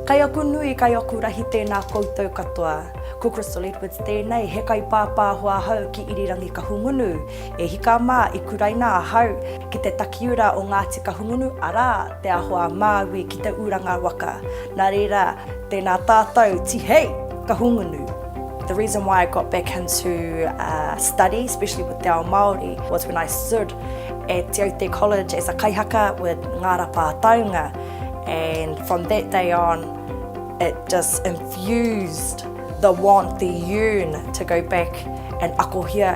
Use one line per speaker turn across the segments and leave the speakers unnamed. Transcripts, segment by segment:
Kai aku nui kai aku rahi tēnā koutou katoa. Ko Crystal Edwards tēnei, he kai pāpā hoa hau ki Irirangi Kahungunu. E hika mā i kuraina hau ki te takiura o Ngāti Kahungunu, arā te ahoa māui ki te uranga waka. Nā reira, tēnā tātou tihei Kahungunu. The reason why I got back into study, especially with Te Ao Māori, was when I stood at Te Aute College as a kaihaka with Ngā Rapa Taunga. And from that day on, it just infused the want, the yearn to go back and akohia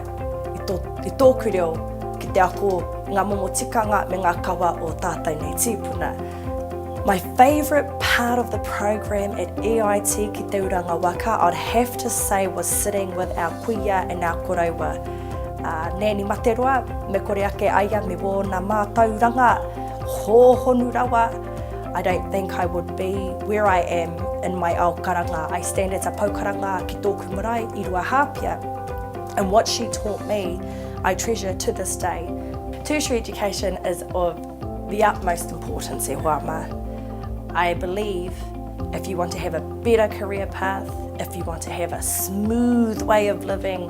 i tōku reo ki te ako ngā momo tikanga me ngā kawa o tātou nei tīpuna. My favourite part of the program at EIT ki te uranga waka, I'd have to say, was sitting with our kuia and our korauwa. Nēni materoa, me kore ake aia me wōna mātauranga, hōhonu rawa. I don't think I would be where I am in my aokaranga. I stand as a paukaranga ki tōku marae i rua hāpia. And what she taught me, I treasure to this day. Tertiary education is of the utmost importance e Huama. I believe if you want to have a better career path, if you want to have a smooth way of living,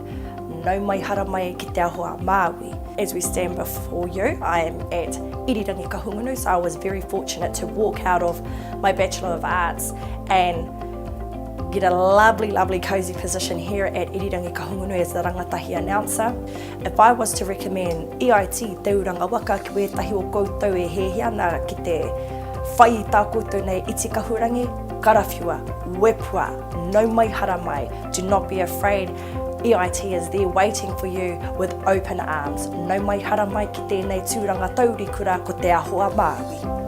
no mai hara mai ki te ahoa Māui. As we stand before you, I am at Irirangi Kahungunu, so I was very fortunate to walk out of my Bachelor of Arts and get a lovely, lovely cosy position here at Irirangi Kahungunu as the rangatahi announcer. If I was to recommend EIT, te uranga waka ki wētahi o koutou e hehi ana ki te whai i tā koutou nei iti kahurangi, karawhiua, wepua, no mai hara mai. Do not be afraid. EIT is there waiting for you with open arms. No mai hara mai ki tēnei tūranga taurikura ko te ahoa Māui.